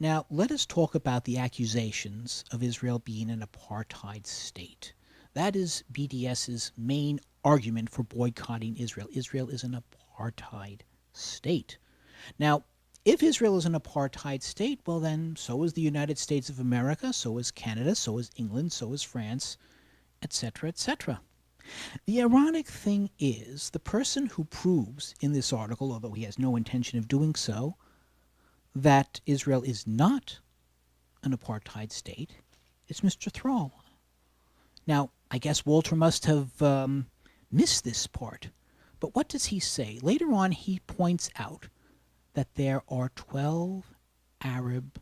Now, let us talk about the accusations of Israel being an apartheid state. That is BDS's main argument for boycotting Israel. Israel is an apartheid state. Now, if Israel is an apartheid state, well then, so is the United States of America, so is Canada, so is England, so is France, etc., etc. The ironic thing is, the person who proves in this article, although he has no intention of doing so, that Israel is not an apartheid state is Mr. Thrall. Now, I guess Walter must have missed this part. But what does he say? Later on, he points out that there are 12 Arab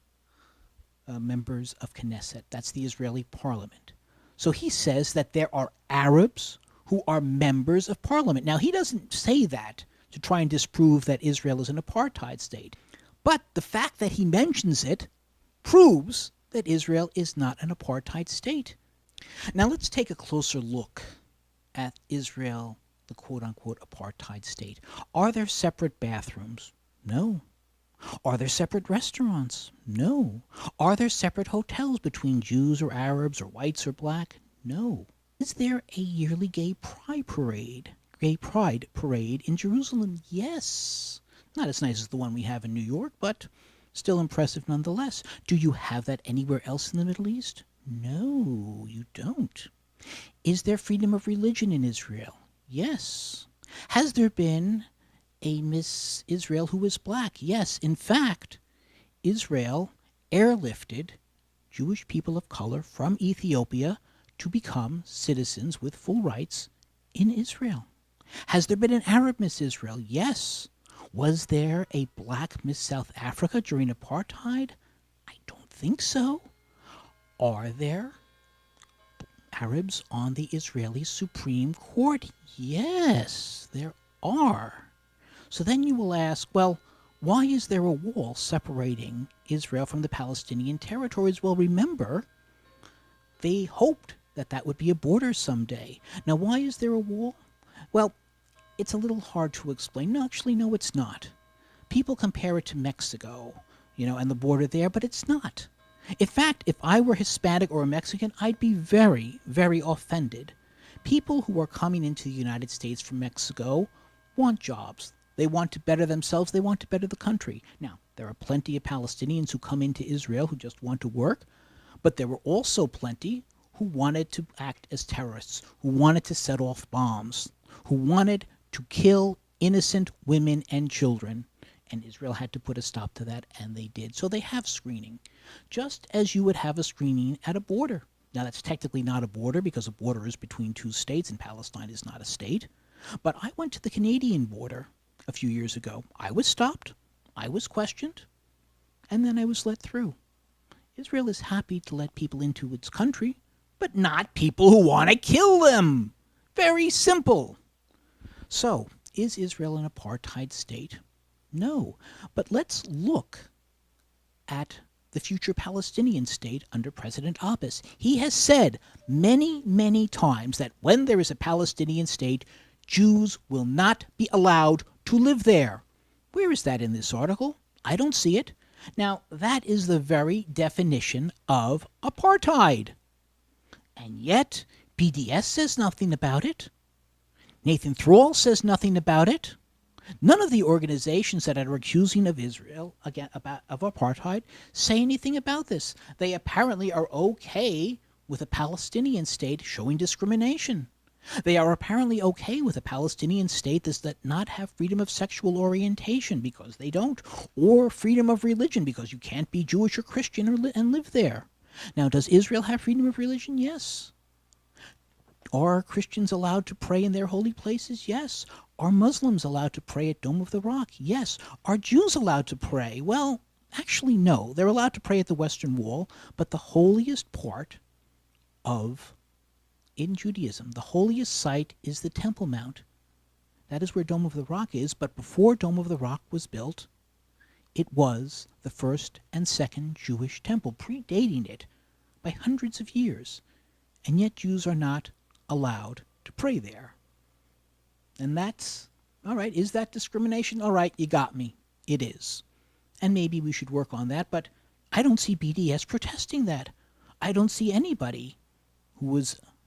members of Knesset. That's the Israeli parliament. So he says that there are Arabs who are members of parliament. Now, he doesn't say that to try and disprove that Israel is an apartheid state. But the fact that he mentions it proves that Israel is not an apartheid state. Now let's take a closer look at Israel, the quote-unquote apartheid state. Are there separate bathrooms? No. Are there separate restaurants? No. Are there separate hotels between Jews or Arabs or whites or black? No. Is there a yearly gay pride parade in Jerusalem? Yes. Not as nice as the one we have in New York, but still impressive nonetheless. Do you have that anywhere else in the Middle East? No, you don't. Is there freedom of religion in Israel? Yes. Has there been a Miss Israel who is black? Yes. In fact, Israel airlifted Jewish people of color from Ethiopia to become citizens with full rights in Israel. Has there been an Arab Miss Israel? Yes. Was there a black Miss South Africa during apartheid? I don't think so. Are there Arabs on the Israeli Supreme Court? Yes, there are. So then you will ask, well, why is there a wall separating Israel from the Palestinian territories? Well, remember, they hoped that that would be a border someday. Now, why is there a wall? Well, it's a little hard to explain. No, actually, no, it's not. People compare it to Mexico, and the border there, but it's not. In fact, if I were Hispanic or a Mexican, I'd be very, very offended. People who are coming into the United States from Mexico want jobs. They want to better themselves. They want to better the country. Now, there are plenty of Palestinians who come into Israel who just want to work, but there were also plenty who wanted to act as terrorists, who wanted to set off bombs, who wanted to kill innocent women and children. And Israel had to put a stop to that, and they did. So they have screening, just as you would have a screening at a border. Now, that's technically not a border because a border is between two states, and Palestine is not a state. But I went to the Canadian border a few years ago. I was stopped, I was questioned, and then I was let through. Israel is happy to let people into its country, but not people who want to kill them. Very simple. So, is Israel an apartheid state? No. But let's look at the future Palestinian state under President Abbas. He has said many, many times that when there is a Palestinian state, Jews will not be allowed to live there. Where is that in this article? I don't see it. Now, that is the very definition of apartheid. And yet, BDS says nothing about it. Nathan Thrall says nothing about it. None of the organizations that are accusing of Israel of apartheid say anything about this. They apparently are okay with a Palestinian state showing discrimination. They are apparently okay with a Palestinian state that does not have freedom of sexual orientation because they don't, or freedom of religion because you can't be Jewish or Christian and live there. Now, does Israel have freedom of religion? Yes. Are Christians allowed to pray in their holy places? Yes. Are Muslims allowed to pray at Dome of the Rock? Yes. Are Jews allowed to pray? Well, actually, no. They're allowed to pray at the Western Wall, but the holiest part in Judaism, the holiest site is the Temple Mount. That is where Dome of the Rock is, but before Dome of the Rock was built, it was the first and second Jewish temple, predating it by hundreds of years. And yet Jews are not allowed to pray there. And that's, all right, is that discrimination? All right, you got me. It is. And maybe we should work on that, but I don't see BDS protesting that. I don't see anybody who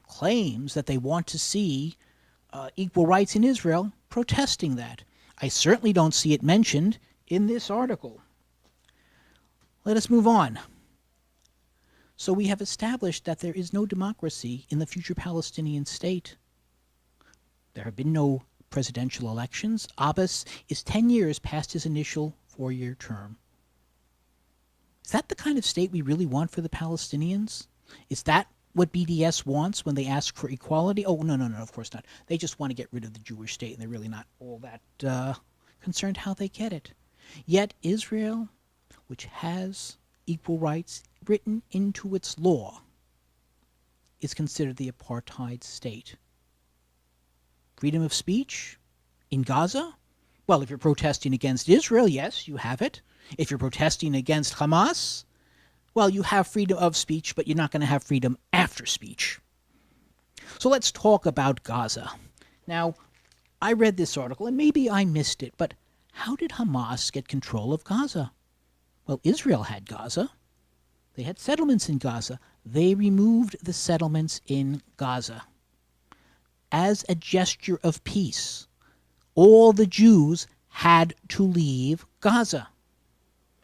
claims that they want to see equal rights in Israel protesting that. I certainly don't see it mentioned in this article. Let us move on. So we have established that there is no democracy in the future Palestinian state. There have been no presidential elections. Abbas is 10 years past his initial 4-year term. Is that the kind of state we really want for the Palestinians? Is that what BDS wants when they ask for equality? Oh, no, of course not. They just want to get rid of the Jewish state, and they're really not all that concerned how they get it. Yet Israel, which has equal rights written into its law, is considered the apartheid state. Freedom of speech in Gaza? Well, if you're protesting against Israel, yes, you have it. If you're protesting against Hamas, well, you have freedom of speech, but you're not going to have freedom after speech. So let's talk about Gaza. Now, I read this article, and maybe I missed it, but how did Hamas get control of Gaza? Well, Israel had Gaza. They had settlements in Gaza. They removed the settlements in Gaza. As a gesture of peace, all the Jews had to leave Gaza.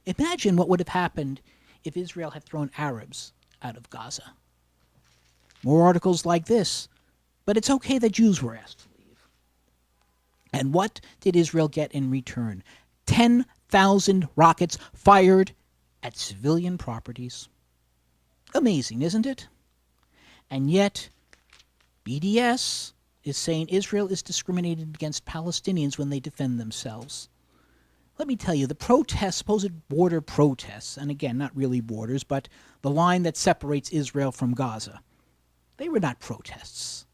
Imagine what would have happened if Israel had thrown Arabs out of Gaza. More articles like this, but it's okay that Jews were asked to leave. And what did Israel get in return? 10,000 rockets fired at civilian properties. Amazing, isn't it? And yet, BDS is saying Israel is discriminated against Palestinians when they defend themselves. Let me tell you, the protests, supposed border protests, and again, not really borders, but the line that separates Israel from Gaza, they were not protests.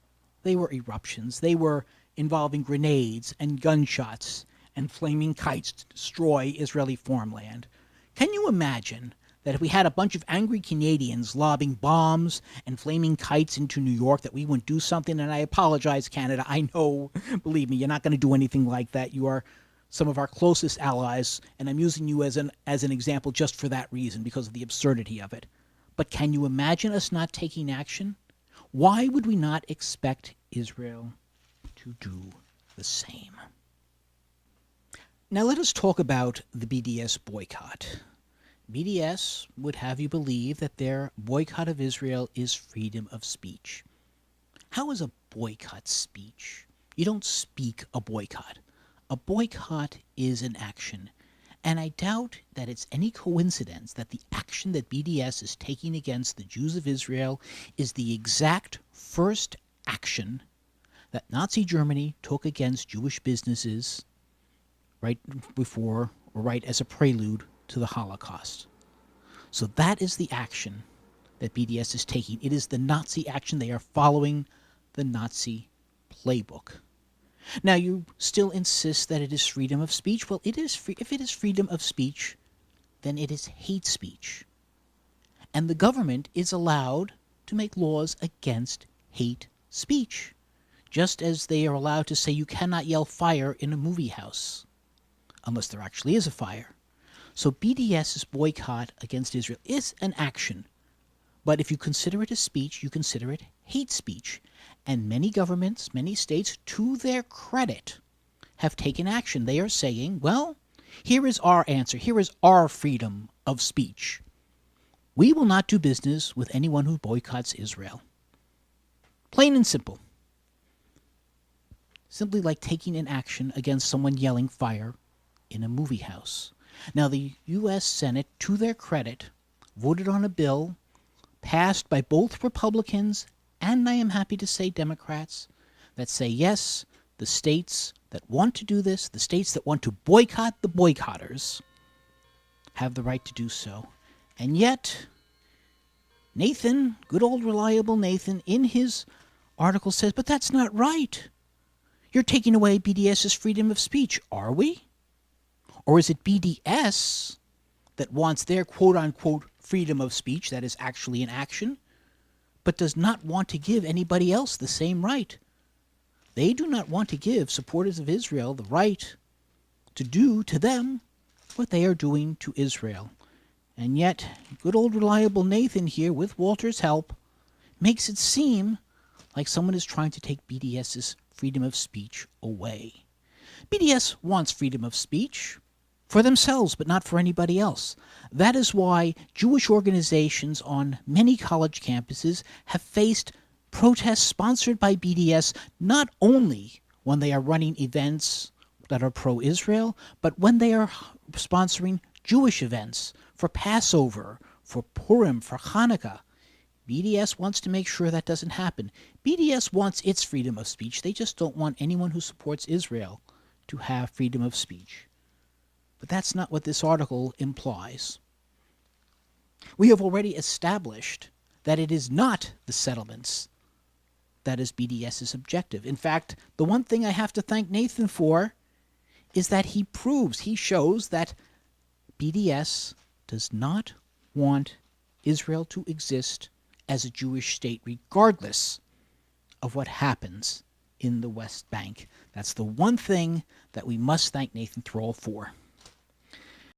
They were eruptions. They were involving grenades and gunshots and flaming kites to destroy Israeli farmland. Can you imagine that if we had a bunch of angry Canadians lobbing bombs and flaming kites into New York, that we wouldn't do something? And I apologize, Canada. I know, believe me, you're not going to do anything like that. You are some of our closest allies, and I'm using you as an example just for that reason, because of the absurdity of it. But can you imagine us not taking action? Why would we not expect Israel to do the same? Now let us talk about the BDS boycott. BDS would have you believe that their boycott of Israel is freedom of speech. How is a boycott speech? You don't speak a boycott. A boycott is an action, and I doubt that it's any coincidence that the action that BDS is taking against the Jews of Israel is the exact first action that Nazi Germany took against Jewish businesses right before, or right as a prelude to the Holocaust. So that is the action that BDS is taking. It is the Nazi action. They are following the Nazi playbook. Now, you still insist that it is freedom of speech. Well, it is if it is freedom of speech, then it is hate speech. And the government is allowed to make laws against hate speech, just as they are allowed to say you cannot yell fire in a movie house, unless there actually is a fire. So BDS's boycott against Israel is an action. But if you consider it a speech, you consider it hate speech. And many governments, many states, to their credit, have taken action. They are saying, well, here is our answer. Here is our freedom of speech. We will not do business with anyone who boycotts Israel. Plain and simple. Simply like taking an action against someone yelling fire in a movie house. Now, the U.S. Senate, to their credit, voted on a bill passed by both Republicans and, I am happy to say, Democrats, that say, yes, the states that want to do this, the states that want to boycott the boycotters, have the right to do so. And yet, Nathan, good old reliable Nathan, in his article says, but that's not right. You're taking away BDS's freedom of speech, are we? Or is it BDS that wants their quote-unquote freedom of speech, that is actually an action, but does not want to give anybody else the same right? They do not want to give supporters of Israel the right to do to them what they are doing to Israel. And yet, good old reliable Nathan here, with Walter's help, makes it seem like someone is trying to take BDS's freedom of speech away. BDS wants freedom of speech for themselves, but not for anybody else. That is why Jewish organizations on many college campuses have faced protests sponsored by BDS, not only when they are running events that are pro-Israel, but when they are sponsoring Jewish events for Passover, for Purim, for Hanukkah. BDS wants to make sure that doesn't happen. BDS wants its freedom of speech. They just don't want anyone who supports Israel to have freedom of speech. But that's not what this article implies. We have already established that it is not the settlements that is BDS's objective. In fact, the one thing I have to thank Nathan for is that he shows that BDS does not want Israel to exist as a Jewish state, regardless of what happens in the West Bank. That's the one thing that we must thank Nathan Thrall for.